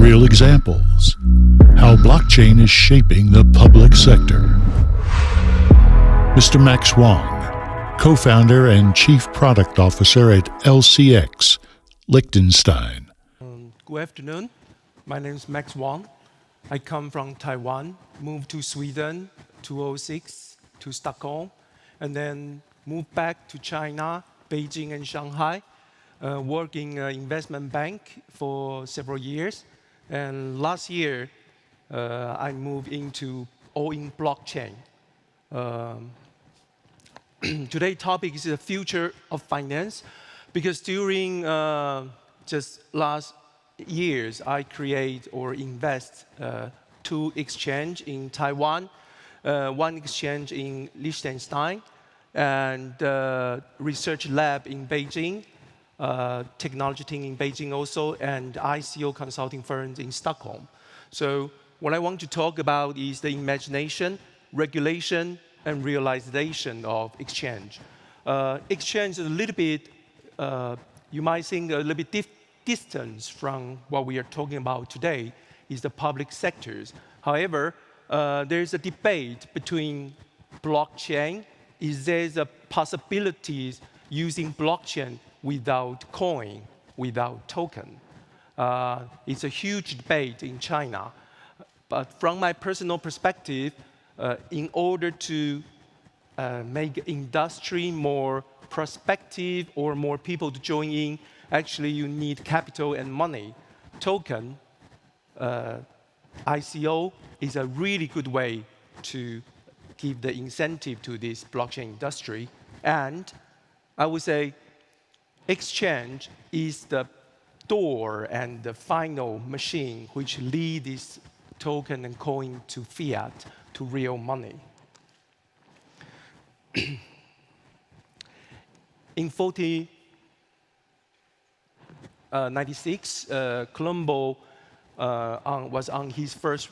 real examples. How blockchain is shaping the public sector. Mr. Max Wang, co-founder and chief product officer at LCX, Liechtenstein. Good afternoon. My name is Max Wang. I come from Taiwan, moved to Sweden 2006 to Stockholm, and then moved back to China, Beijing and Shanghai, working in investment bank for several years. And last year, I moved into all-in blockchain. Today's topic is the future of finance, because during just last years, I create or invest 2 exchange in Taiwan, 1 exchange in Liechtenstein, and research lab in Beijing, technology team in Beijing also, and ICO consulting firms in Stockholm. So what I want to talk about is the imagination, regulation, and realization of exchange. Exchange is a little bit, you might think a little bit distance from what we are talking about today, is the public sectors. However, there's a debate between blockchain. Is there a possibility using blockchain without coin, without token? It's a huge debate in China. But from my personal perspective, in order to make industry more prospective or more people to join in, actually you need capital and money. Token, ICO, is a really good way to give the incentive to this blockchain industry. And I would say exchange is the door and the final machine which lead this token and coin to fiat, to real money. In 1496, Colombo was on his first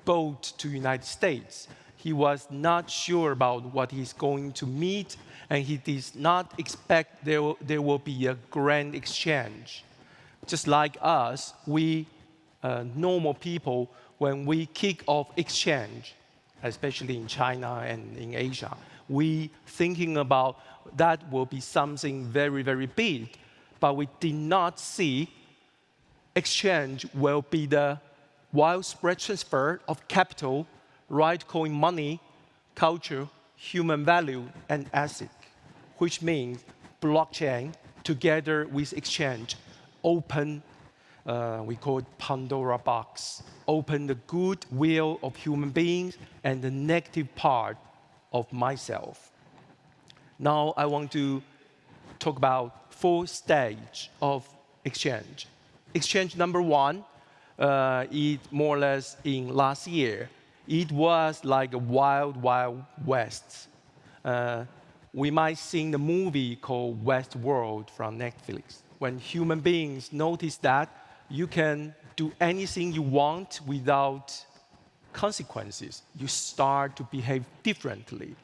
boat to United States. He was not sure about what he's going to meet, and he did not expect there will be a grand exchange. Just like us, we normal people, when we kick off exchange, especially in China and in Asia, we thinking about that will be something very, very big, but we did not see exchange will be the widespread transfer of capital, right coin money, culture, human value, and asset, which means blockchain together with exchange open, we call it Pandora box, open the goodwill of human beings and the negative part of myself. Now I want to talk about 4 stages of exchange. Exchange number 1, it more or less in last year. It was like a wild, wild west. We might sing the movie called Westworld from Netflix. When human beings notice that you can do anything you want without consequences, you start to behave differently.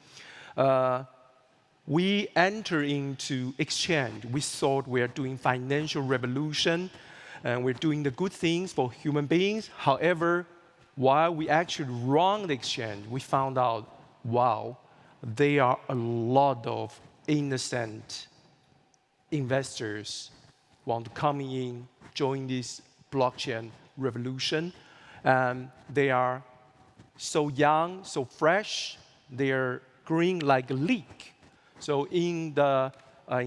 We enter into exchange. We thought we are doing financial revolution, and we're doing the good things for human beings. However, while we actually run the exchange, we found out, wow, there are a lot of innocent investors want to come in, join this blockchain revolution. They are so young, so fresh, they're green like a leek. So in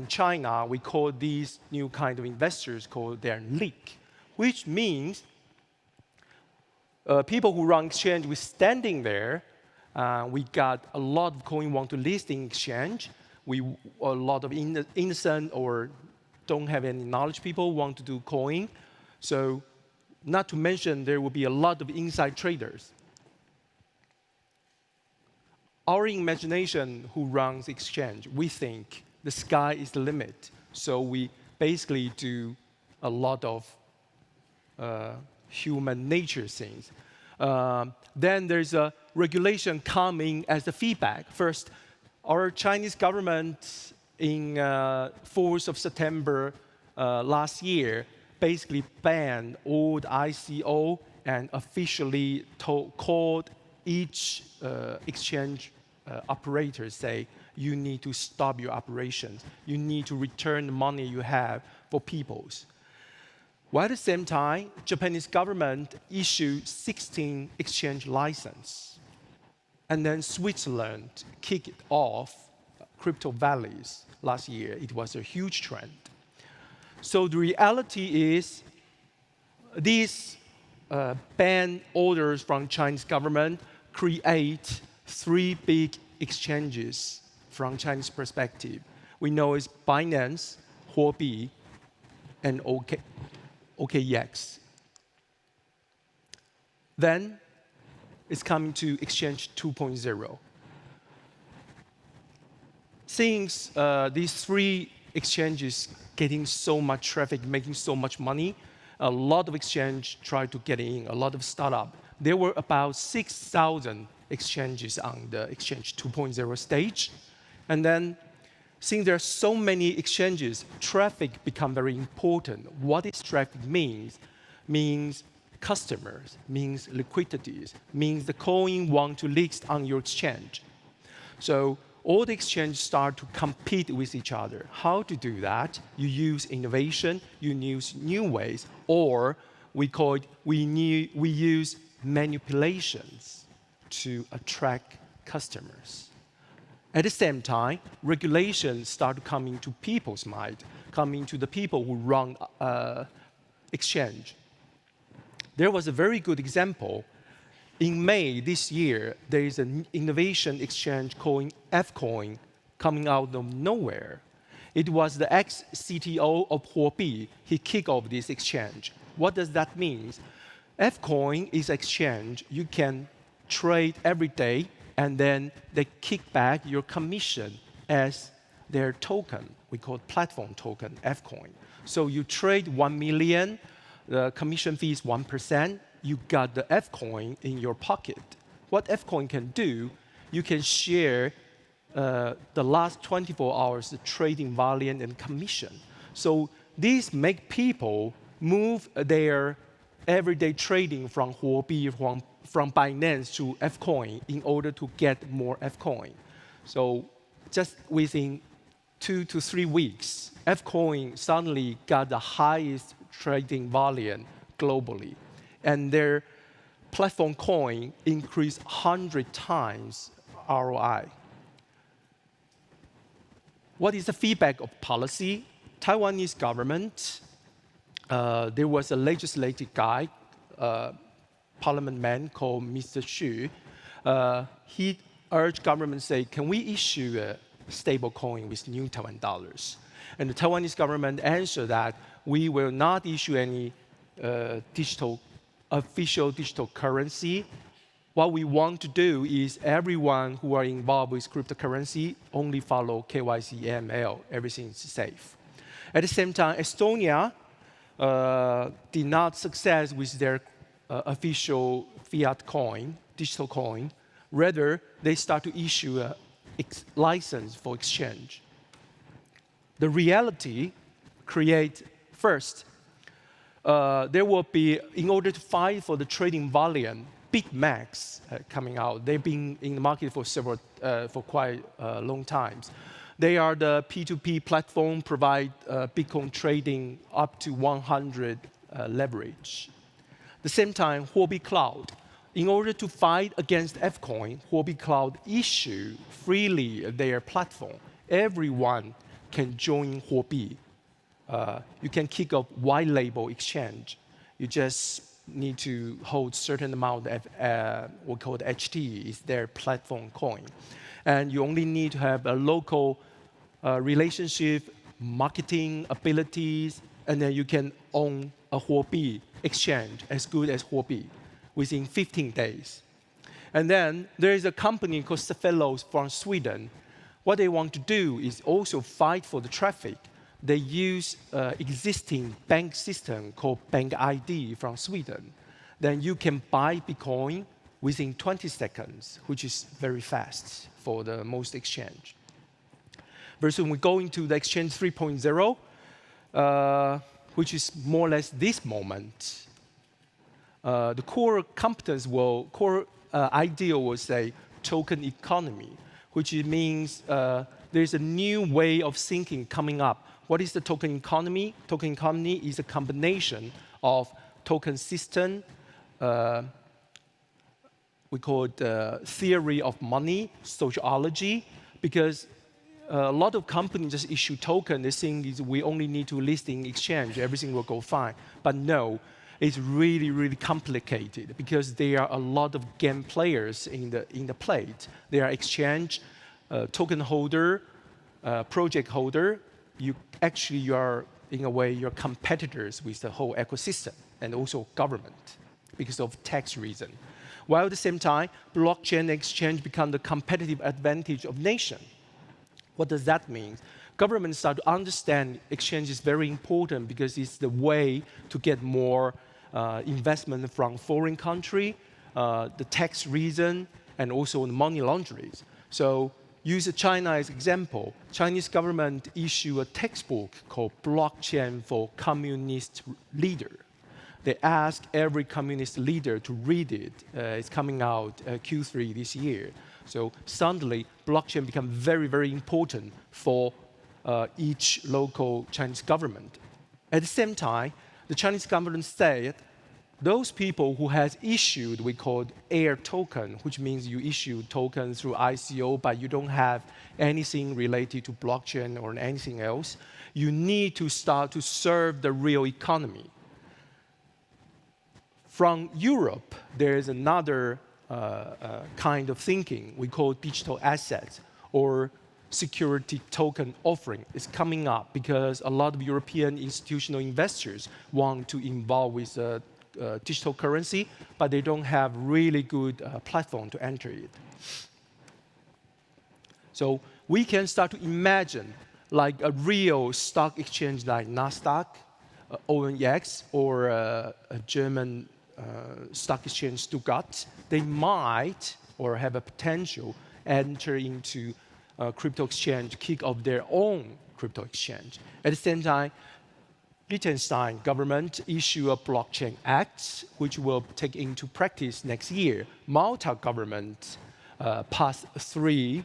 China, we call these new kind of investors called their leak, which means people who run exchange, we're standing there. We got a lot of coin want to list in exchange. A lot of innocent or don't have any knowledge people want to do coin. So not to mention there will be a lot of inside traders. Our imagination who runs exchange, we think the sky is the limit. So we basically do a lot of human nature things. Then there's a regulation coming as the feedback. First, our Chinese government in 4th of September last year basically banned all the ICO and officially called each exchange operator, say, you need to stop your operations. You need to return the money you have for peoples. While at the same time, Japanese government issued 16 exchange licenses. And then Switzerland kicked off crypto valleys last year. It was a huge trend. So the reality is these ban orders from Chinese government create 3 big exchanges from Chinese perspective. We know it's Binance, Huobi, and OKX. Then it's coming to Exchange 2.0. Since these 3 exchanges getting so much traffic, making so much money, a lot of exchange tried to get in, a lot of startup. There were about 6,000 exchanges on the Exchange 2.0 stage. And then, since there are so many exchanges, traffic become very important. What is traffic means? Means customers, means liquidities, means the coin want to list on your exchange. So all the exchanges start to compete with each other. How to do that? You use innovation, you use new ways, or we use manipulations to attract customers. At the same time, regulations start coming to people's mind, coming to the people who run exchange. There was a very good example. In May this year, there is an innovation exchange called Fcoin coming out of nowhere. It was the ex-CTO of Huobi. He kicked off this exchange. What does that mean? Fcoin is an exchange you can trade every day, and then they kick back your commission as their token. We call it platform token, Fcoin. So you trade 1 million, the commission fee is 1%, you got the Fcoin in your pocket. What Fcoin can do, you can share the last 24 hours of trading volume and commission. So these make people move their everyday trading from Huobi, from Binance to Fcoin in order to get more Fcoin. So just within 2 to 3 weeks, Fcoin suddenly got the highest trading volume globally. And their platform coin increased 100 times ROI. What is the feedback of policy? Taiwanese government, there was a legislative guy, parliament man called Mr. Xu. He urged government say, can we issue a stable coin with new Taiwan dollars? And the Taiwanese government answered that we will not issue any official digital currency. What we want to do is everyone who are involved with cryptocurrency only follow KYC, AML, everything is safe. At the same time, Estonia did not success with their official fiat coin, digital coin. Rather, they start to issue a license for exchange. The reality create first, there will be, in order to fight for the trading volume, big Macs coming out. They've been in the market for quite a long time. They are the P2P platform, provide Bitcoin trading up to 100 leverage. At the same time, Huobi Cloud. In order to fight against Fcoin, Huobi Cloud issue freely their platform. Everyone can join Huobi. You can kick off white label exchange. You just need to hold certain amount of what we call HT, is their platform coin. And you only need to have a local relationship, marketing abilities, and then you can own a Huobi exchange as good as Huobi within 15 days. And then there is a company called Cefellos from Sweden. What they want to do is also fight for the traffic. They use existing bank system called Bank ID from Sweden. Then you can buy Bitcoin within 20 seconds, which is very fast for the most exchange. Versus when we go into the exchange 3.0, which is more or less this moment. The core competence core idea will say token economy, which means there's a new way of thinking coming up. What is the token economy? Token economy is a combination of token system, we call it theory of money, sociology, because a lot of companies just issue token. They think we only need to list in exchange, everything will go fine. But no, it's really, really complicated because there are a lot of game players in the plate. There are exchange, token holder, project holder. You are, in a way, you're competitors with the whole ecosystem and also government because of tax reason. While at the same time, blockchain exchange become the competitive advantage of nation. What does that mean? Governments start to understand exchange is very important because it's the way to get more investment from foreign country, the tax reason, and also the money laundering. So use China as example. Chinese government issue a textbook called Blockchain for Communist Leader. They ask every communist leader to read it. It's coming out Q3 this year. So suddenly, blockchain become very, very important for each local Chinese government. At the same time, the Chinese government said those people who has issued, we call air token, which means you issue tokens through ICO, but you don't have anything related to blockchain or anything else, you need to start to serve the real economy. From Europe, there is another kind of thinking we call digital assets or security token offering. It's coming up because a lot of European institutional investors want to involve with digital currency, but they don't have really good platform to enter it. So we can start to imagine like a real stock exchange like Nasdaq, OMX, or a German stock exchange Stuttgart. They might or have a potential enter into crypto exchange, kick off their own crypto exchange. At the same time, Liechtenstein government issue a blockchain act, which will take into practice next year. Malta government passed 3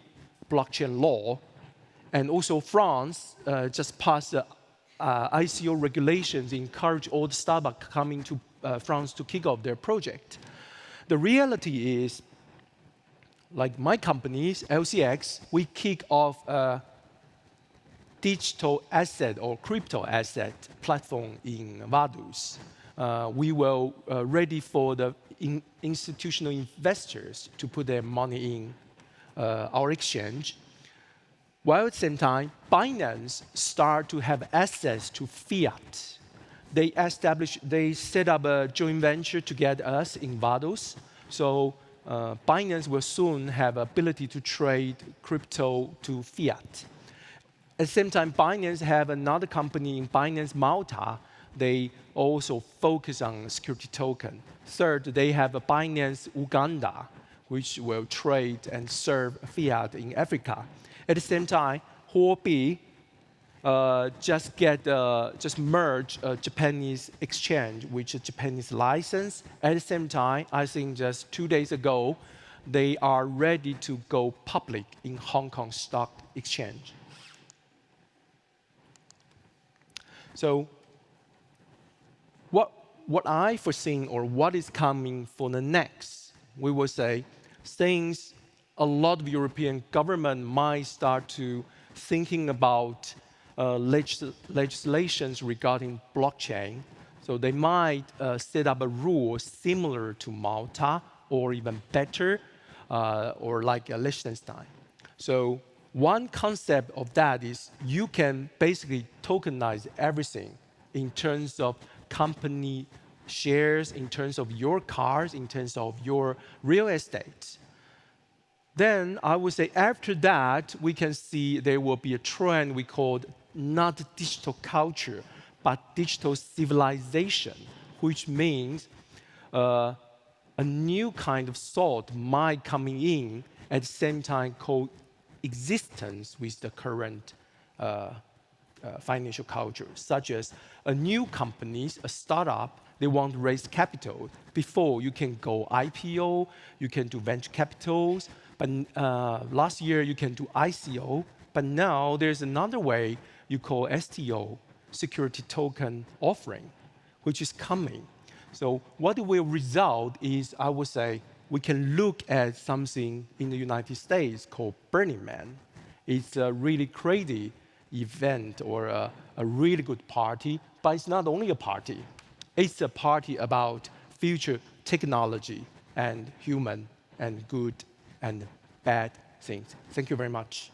blockchain law, and also France just passed ICO regulations, encourage all the startups coming to France to kick off their project. The reality is, like my companies, LCX, we kick off a digital asset or crypto asset platform in Vaduz. We will ready for the institutional investors to put their money in our exchange. While at the same time, Binance start to have access to fiat. They set up a joint venture to get us in Vaduz. So Binance will soon have ability to trade crypto to fiat. At the same time, Binance have another company in Binance Malta. They also focus on security token. Third, they have a Binance Uganda, which will trade and serve fiat in Africa. At the same time, Huobi just merged a Japanese exchange, which is a Japanese license. At the same time, I think just 2 days ago, they are ready to go public in Hong Kong Stock Exchange. So what I foresee or what is coming for the next, we will say, things a lot of European government might start to thinking about legislations regarding blockchain. So they might set up a rule similar to Malta or even better, or like Liechtenstein. So one concept of that is you can basically tokenize everything in terms of company shares, in terms of your cars, in terms of your real estate. Then I would say after that, we can see there will be a trend we call not digital culture, but digital civilization, which means a new kind of thought might coming in at the same time coexistence with the current financial culture, such as a new company, a startup, they want to raise capital. Before, you can go IPO, you can do venture capitals, but last year you can do ICO, but now there's another way you call STO, security token offering, which is coming. So what will result is, I would say, we can look at something in the United States called Burning Man. It's a really crazy event or a really good party, but it's not only a party. It's a party about future technology and human and good and bad things. Thank you very much.